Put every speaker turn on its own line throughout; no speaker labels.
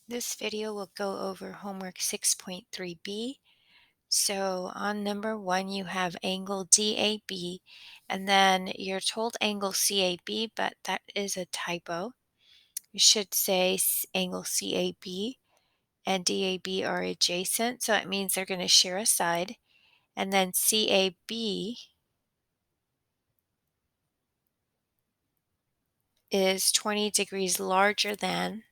This video will go over homework 6.3b. So on number 1, you have angle DAB, and then you're told angle CAB, but that is a typo. You should say angle CAB and DAB are adjacent, so that means they're going to share a side. And then CAB is 20 degrees larger than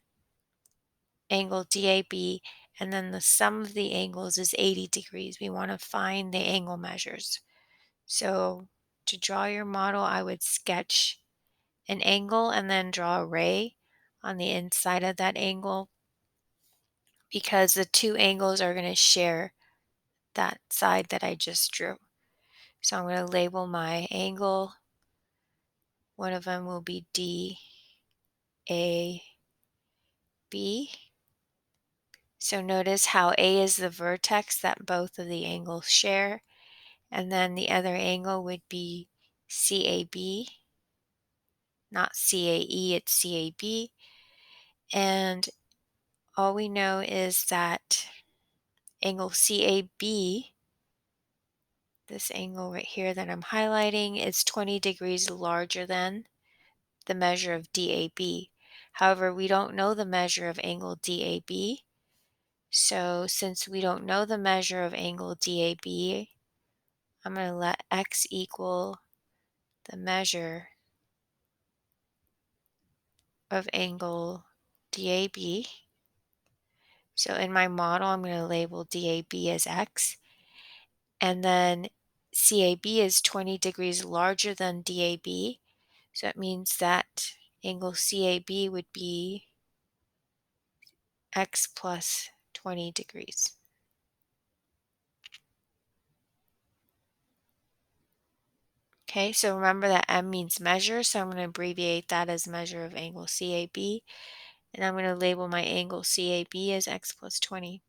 angle DAB, and then the sum of the angles is 80 degrees. We want to find the angle measures. So to draw your model, I would sketch an angle and then draw a ray on the inside of that angle because the two angles are going to share that side that I just drew. So I'm going to label my angle. One of them will be DAB. So notice how A is the vertex that both of the angles share, and then the other angle would be CAB, not CAE, it's CAB. And all we know is that angle CAB, this angle right here that I'm highlighting, is 20 degrees larger than the measure of DAB. However, we don't know the measure of angle DAB. So since we don't know the measure of angle DAB, I'm going to let x equal the measure of angle DAB. So in my model, I'm going to label DAB as x. And then CAB is 20 degrees larger than DAB. So it means that angle CAB would be x plus 20 degrees. Okay, so remember that M means measure, so I'm going to abbreviate that as measure of angle CAB. And I'm going to label my angle CAB as x plus 20.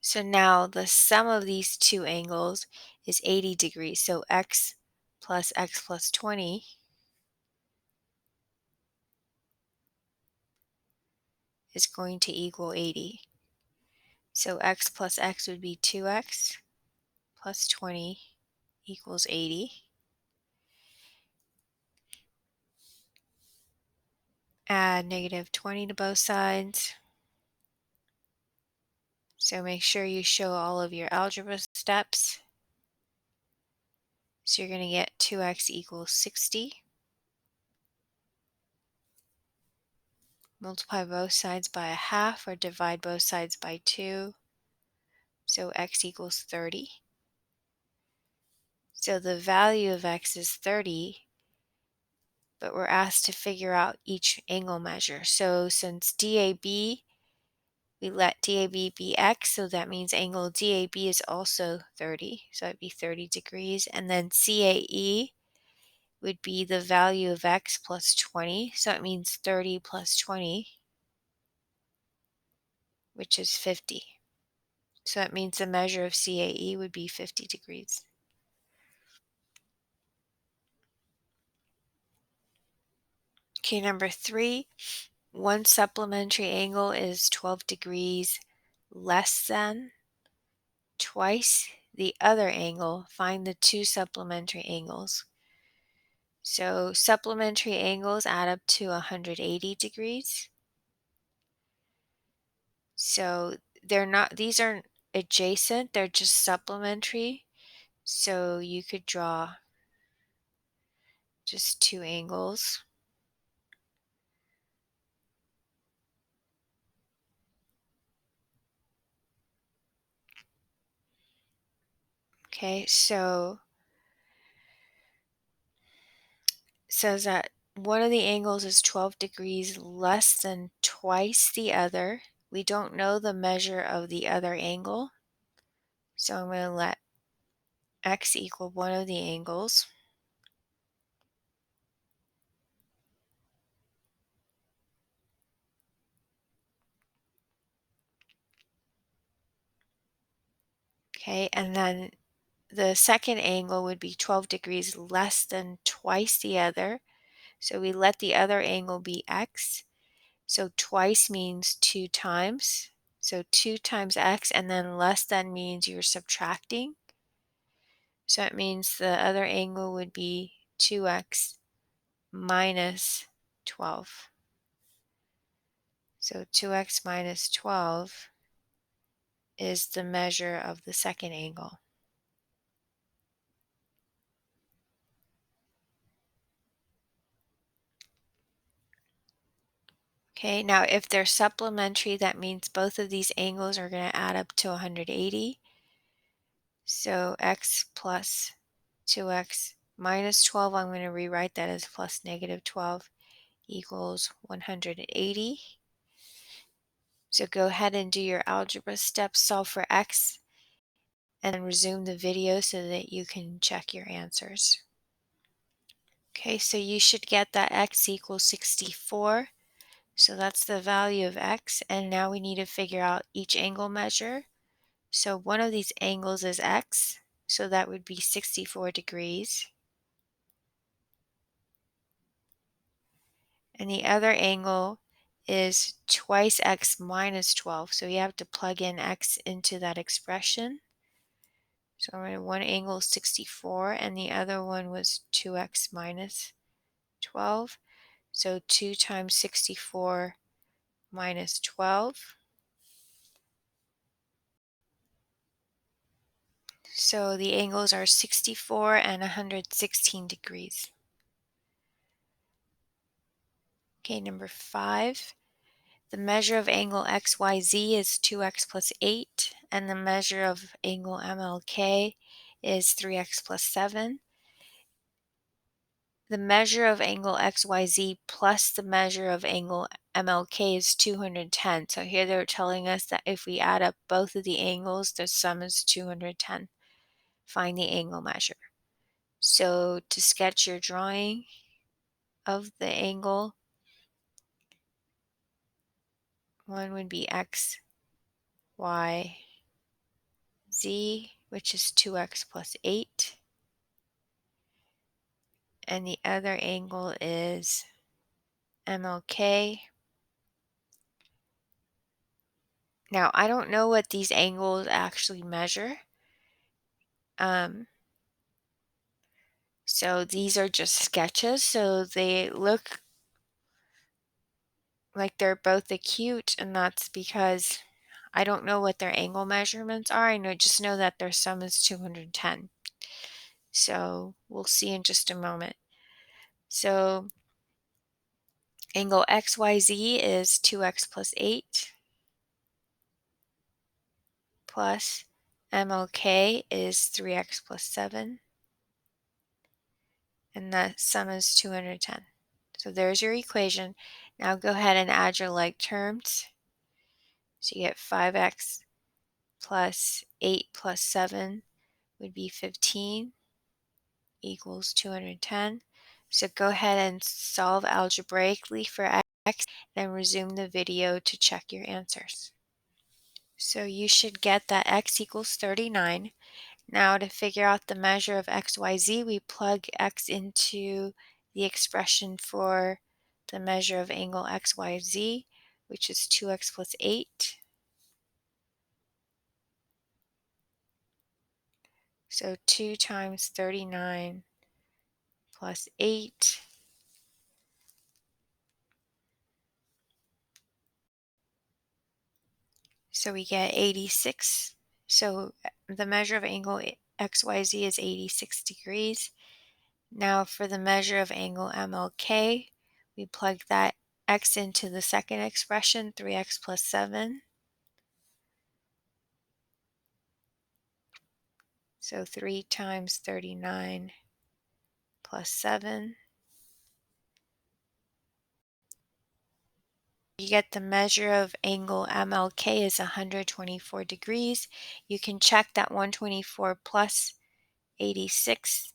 So now the sum of these two angles is 80 degrees. So x plus 20 is going to equal 80. So x plus x would be 2x plus 20 equals 80. Add negative 20 to both sides. So make sure you show all of your algebra steps. So you're going to get 2x equals 60. Multiply both sides by a half or divide both sides by 2. So x equals 30. So the value of x is 30, but we're asked to figure out each angle measure. So since DAB, we let DAB be x, so that means angle DAB is also 30. So it'd be 30 degrees. And then CAE would be the value of x plus 20. So it means 30 plus 20, which is 50. So that means the measure of CAE would be 50 degrees. Okay, number 3, one supplementary angle is 12 degrees less than twice the other angle. Find the two supplementary angles. So supplementary angles add up to 180 degrees. So these aren't adjacent, they're just supplementary. So you could draw just two angles. Okay, so it says that one of the angles is 12 degrees less than twice the other. We don't know the measure of the other angle, so I'm going to let x equal one of the angles. Okay, and then the second angle would be 12 degrees less than twice the other. So we let the other angle be x. So twice means 2 times. So 2 times x, and then less than means you're subtracting. So it means the other angle would be 2x minus 12. So 2x minus 12 is the measure of the second angle. Okay, now if they're supplementary, that means both of these angles are going to add up to 180. So x plus 2x minus 12, I'm going to rewrite that as plus negative 12 equals 180. So go ahead and do your algebra steps, solve for x, and then resume the video so that you can check your answers. Okay, so you should get that x equals 64. So that's the value of x, and now we need to figure out each angle measure. So one of these angles is x, so that would be 64 degrees. And the other angle is twice x minus 12, so you have to plug in x into that expression. So one angle is 64, and the other one was 2x minus 12. So 2 times 64 minus 12. So the angles are 64 and 116 degrees. Okay, number 5. The measure of angle XYZ is 2x plus 8, and the measure of angle MLK is 3x plus 7. The measure of angle XYZ plus the measure of angle MLK is 210. So here they're telling us that if we add up both of the angles, the sum is 210. Find the angle measure. So to sketch your drawing of the angle, one would be x, y, z, which is 2x plus 8. And the other angle is MLK. Now, I don't know what these angles actually measure. So these are just sketches, so they look like they're both acute, and that's because I don't know what their angle measurements are. Just know that their sum is 210. So we'll see in just a moment. So angle XYZ is 2x plus 8 plus MLK is 3x plus 7. And the sum is 210. So there's your equation. Now go ahead and add your like terms. So you get 5x plus 8 plus 7 would be 15 equals 210. So go ahead and solve algebraically for x, then resume the video to check your answers. So you should get that x equals 39. Now to figure out the measure of XYZ, we plug x into the expression for the measure of angle XYZ, which is 2x plus 8. So 2 times 39 plus 8. So we get 86. So the measure of angle XYZ is 86 degrees. Now for the measure of angle MLK, we plug that x into the second expression, 3x plus 7. So 3 times 39 plus 7. You get the measure of angle MLK is 124 degrees. You can check that 124 plus 86,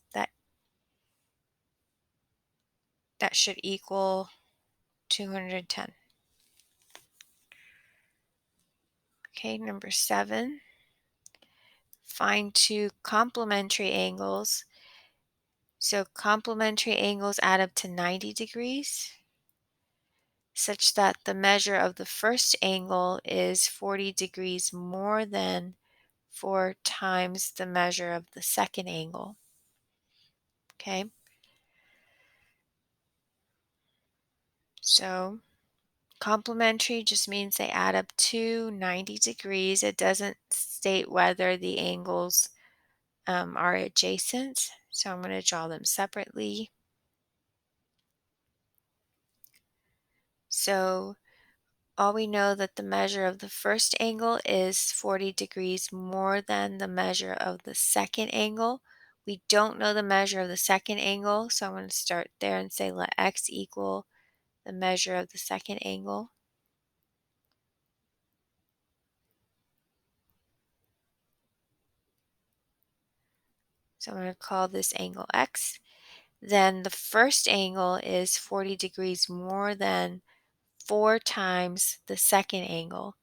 that should equal 210. Okay, number 7. Find two complementary angles. So complementary angles add up to 90 degrees. such that the measure of the first angle is 40 degrees more than 4 times the measure of the second angle. Okay, so complementary just means they add up to 90 degrees. It doesn't state whether the angles are adjacent, so I'm going to draw them separately. So all we know that the measure of the first angle is 40 degrees more than the measure of the second angle. We don't know the measure of the second angle, so I'm going to start there and say let x equal the measure of the second angle. So I'm going to call this angle x. Then the first angle is 40 degrees more than 4 times the second angle.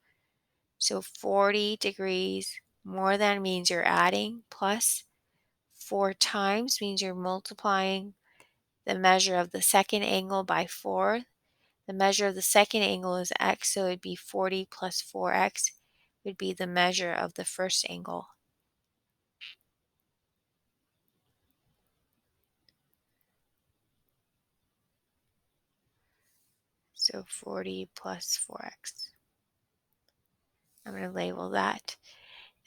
So 40 degrees more than means you're adding, plus 4 times means you're multiplying the measure of the second angle by 4. The measure of the second angle is x, so it would be 40 plus 4x would be the measure of the first angle. So 40 plus 4x. I'm going to label that.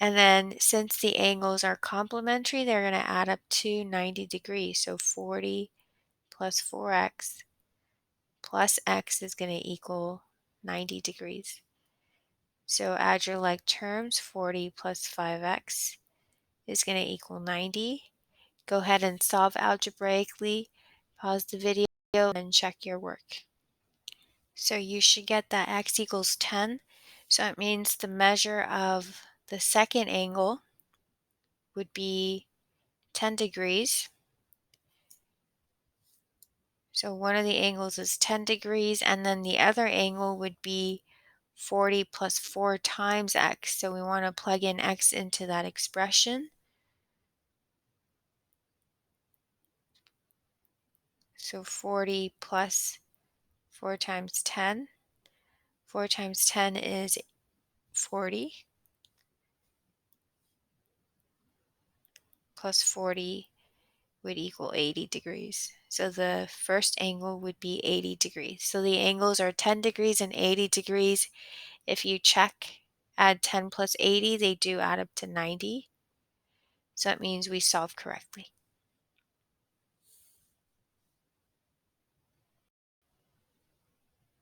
And then since the angles are complementary, they're going to add up to 90 degrees. So 40 plus 4x plus x is going to equal 90 degrees. So add your like terms, 40 plus 5x is going to equal 90. Go ahead and solve algebraically, pause the video, and check your work. So you should get that x equals 10. So it means the measure of the second angle would be 10 degrees. So one of the angles is 10 degrees, and then the other angle would be 40 plus 4 times x. So we want to plug in x into that expression. So 40 plus 4 times 10. 4 times 10 is 40. Plus 40 would equal 80 degrees. So the first angle would be 80 degrees. So the angles are 10 degrees and 80 degrees. If you check, add 10 plus 80, they do add up to 90. So that means we solved correctly.